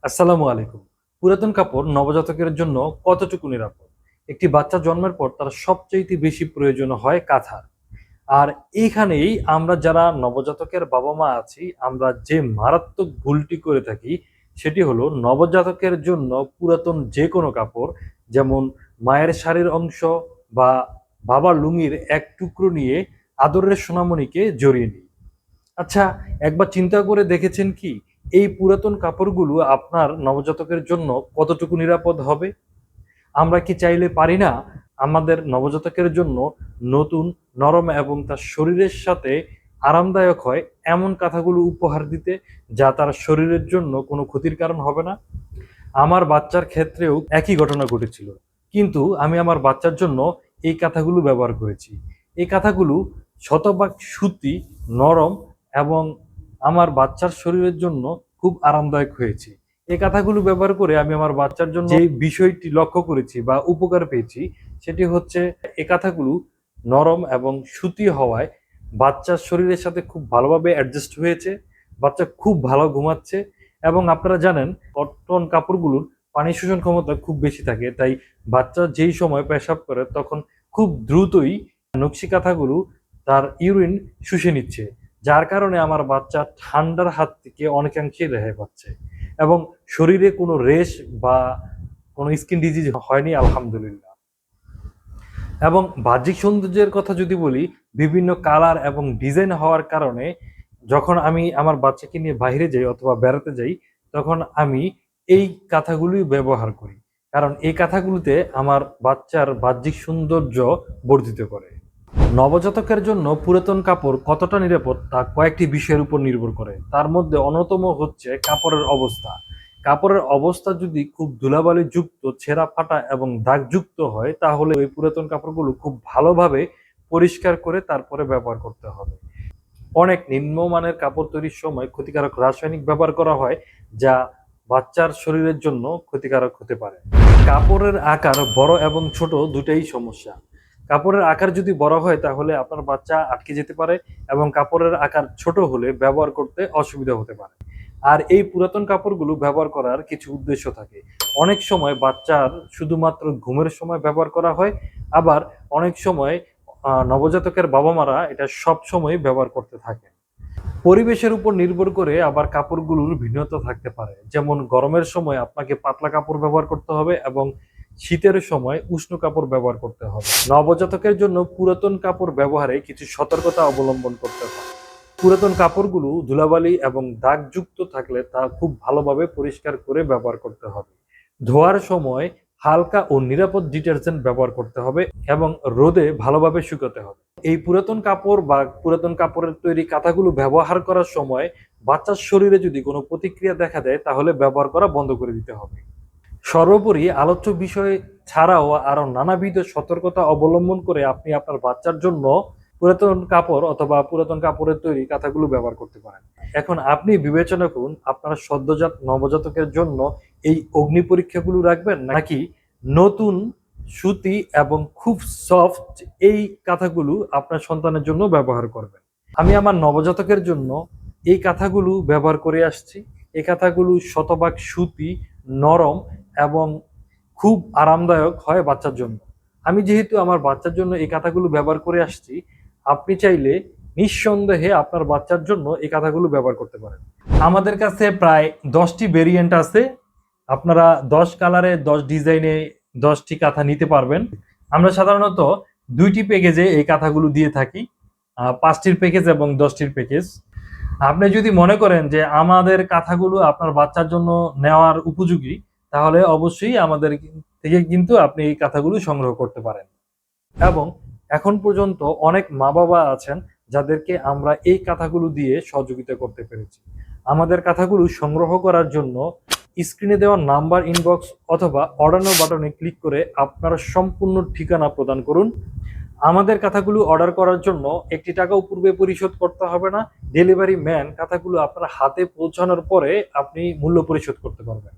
আসসালামু আলাইকুম। পুরাতন কাপড় নবজাতকের জন্য কতটুকু নিরাপদ? একটি বাচ্চা জন্মের পর তার সবচাইতে বেশি প্রয়োজন হয় কাঁথার। আর এইখানেই আমরা যারা নবজাতকের বাবা-মা আছি, আমরা যে মারাত্মক ভুলটি করে থাকি, সেটি হলো নবজাতকের জন্য পুরাতন যেকোনো কাপড়, যেমন মায়ের শাড়ির অংশ বা বাবার লুঙ্গির এক টুকরো নিয়ে আদরের সোনামণিকে জড়িয়ে নিই। আচ্ছা, একবার চিন্তা করে দেখেছেন কি এই পুরাতন কাপড়গুলো আপনার নবজাতকের জন্য কতটুকু নিরাপদ হবে? আমরা কি চাইলে পারি না আমাদের নবজাতকের জন্য নতুন, নরম এবং তার শরীরের সাথে আরামদায়ক হয় এমন কাঁথাগুলো উপহার দিতে, যা তার শরীরের জন্য কোনো ক্ষতির কারণ হবে না? আমার বাচ্চার ক্ষেত্রেও একই ঘটনা ঘটেছিল। কিন্তু আমি আমার বাচ্চার জন্য এই কাঁথাগুলো ব্যবহার করেছি। এই কাঁথাগুলো শতভাগ সুতি, নরম এবং আমার বাচ্চার শরীরের জন্য খুব আরামদায়ক হয়েছে। এই কাঁথাগুলো ব্যবহার করে আমি আমার বাচ্চার জন্য যে বিষয়টি লক্ষ্য করেছি বা উপকার পেয়েছি, সেটি হচ্ছে এই কাঁথাগুলো নরম এবং সুতি হওয়ায় বাচ্চার শরীরের সাথে খুব ভালোভাবে অ্যাডজাস্ট হয়েছে। বাচ্চা খুব ভালো ঘুমাচ্ছে এবং আপনারা জানেন কটন কাপড়গুলোর পানি শোষণ ক্ষমতা খুব বেশি থাকে, তাই বাচ্চা যেই সময় পেশাব করে তখন খুব দ্রুতই নকশি কাঁথাগুলো তার ইউরিন শুষে নিচ্ছে, যার কারণে আমার বাচ্চা ঠান্ডার হাত থেকে অনেকাংশেই রেহাই পাচ্ছে এবং শরীরে কোনো রেশ বা কোনো স্কিন ডিজিজ হয়নি আলহামদুলিল্লাহ। এবং বাহ্যিক সৌন্দর্যের কথা যদি বলি, বিভিন্ন কালার এবং ডিজাইন হওয়ার কারণে যখন আমি আমার বাচ্চাকে নিয়ে বাইরে যাই অথবা বেড়াতে যাই, তখন আমি এই কাঁথাগুলোই ব্যবহার করি। কারণ এই কাঁথাগুলোতে আমার বাচ্চার বাহ্যিক সৌন্দর্য বর্ধিত করে। নবজাতকের জন্য পুরাতন কাপড় কতটা নিরাপদ তা কয়েকটি বিষয়ের উপর নির্ভর করে। তার মধ্যে অন্যতম হচ্ছে কাপড়ের অবস্থা। কাপড়ের অবস্থা যদি খুব ধুলাবালি যুক্ত, ছেঁড়া ফাটা এবং দাগযুক্ত হয়, তাহলে ওই পুরাতন কাপড়গুলো খুব ভালোভাবে পরিষ্কার করে তারপরে ব্যবহার করতে হবে। অনেক নিম্নমানের কাপড় তৈরির সময় ক্ষতিকারক রাসায়নিক ব্যবহার করা হয়, যা বাচ্চার শরীরের জন্য ক্ষতিকারক হতে পারে। কাপড়ের আকার বড় এবং ছোট দুটাই সমস্যা। কাপড়ের আকার যদি বড় হয় তাহলে আপনার বাচ্চা আটকে যেতে পারে এবং কাপড়ের আকার ছোট হলে ব্যবহার করতে অসুবিধা হতে পারে। আর এই পুরাতন কাপড়গুলো ব্যবহার করার কিছু উদ্দেশ্য থাকে। অনেক সময় বাচ্চার শুধুমাত্র ঘুমের সময় ব্যবহার করা হয়, আবার অনেক সময় নবজাতকের বাবা-মারা এটা সবসময় ব্যবহার করতে থাকেন। পরিবেশের উপর নির্ভর করে আবার কাপড়গুলোর ভিন্নতা থাকতে পারে। যেমন গরমের সময় আপনাকে পাতলা কাপড় ব্যবহার করতে হবে এবং শীতের সময় উষ্ণ কাপড় ব্যবহার করতে হবে। নবজাতকের জন্য পুরাতন কাপড় ব্যবহারে কিছু সতর্কতা অবলম্বন করতে হয়। পুরাতন কাপড়গুলো ধুলাবালি এবং দাগযুক্ত থাকলে তা খুব ভালোভাবে পরিষ্কার করে ব্যবহার করতে হবে। ধোয়ার সময় হালকা ও নিরাপদ ডিটারজেন্ট ব্যবহার করতে হবে এবং রোদে ভালোভাবে শুকাতে হবে। এই পুরাতন কাপড় বা পুরাতন কাপড়ের তৈরি কাঁথাগুলো ব্যবহার করার সময় বাচ্চার শরীরে যদি কোনো প্রতিক্রিয়া দেখা দেয়, তাহলে ব্যবহার করা বন্ধ করে দিতে হবে। সর্বোপরি আলোচ্য বিষয় ছাড়াও আরো নানাবিধ সতর্কতা অবলম্বন করে আপনি আপনার বাচ্চার জন্য পুরাতন কাপড় অথবা পুরাতন কাপড়ের তৈরি কাঁথাগুলো ব্যবহার করতে পারেন। এখন আপনি বিবেচনা করুন, আপনার সদ্যজাত নবজাতকের জন্য এই অগ্নি পরীক্ষাগুলো রাখবেন, নাকি নতুন সুতি এবং খুব সফট এই কাঁথাগুলো আপনার সন্তানের জন্য ব্যবহার করবেন। আমি আমার নবজাতকের জন্য এই কাঁথাগুলো ব্যবহার করে আসছি। এই কাঁথাগুলো শতভাগ সুতি, নরম এবং খুব আরামদায়ক হয় বাচ্চার জন্য। আমি যেহেতু আমার বাচ্চার জন্য এই কাঁথাগুলো ব্যবহার করে আসছি, আপনি চাইলে নিঃসন্দেহে আপনার বাচ্চার জন্য এই কাঁথাগুলো ব্যবহার করতে পারেন। আমাদের কাছে প্রায় ১০টি ভেরিয়েন্ট আছে। আপনারা ১০ কালারে ১০ ডিজাইনে ১০টি কাঁথা নিতে পারবেন। আমরা সাধারণত ২টি প্যাকেজে এই কাঁথাগুলো দিয়ে থাকি। ৫টির প্যাকেজ এবং ১০টির প্যাকেজ। আপনি যদি মনে করেন যে আমাদের কাঁথাগুলো আপনার বাচ্চার জন্য নেওয়ার উপযোগী, তাহলে অবশ্যই আমাদের থেকে কিন্তু আপনি এই কাঁথাগুলো সংগ্রহ করতে পারেন। এবং এখন পর্যন্ত অনেক মা-বাবা আছেন যাদেরকে আমরা এই কাঁথাগুলো দিয়ে সহযোগিতা করতে পেরেছি। আমাদের কাঁথাগুলো সংগ্রহ করার জন্য স্ক্রিনে দেওয়া নাম্বার ইনবক্স অথবা অর্ডার নাও বাটনে ক্লিক করে আপনার সম্পূর্ণ ঠিকানা প্রদান করুন। আমাদের কাঁথাগুলো অর্ডার করার জন্য একটি টাকাও পূর্বে পরিশোধ করতে হবে না। ডেলিভারি ম্যান কাঁথাগুলো আপনার হাতে পৌঁছানোর পরে আপনি মূল্য পরিশোধ করতে পারবেন।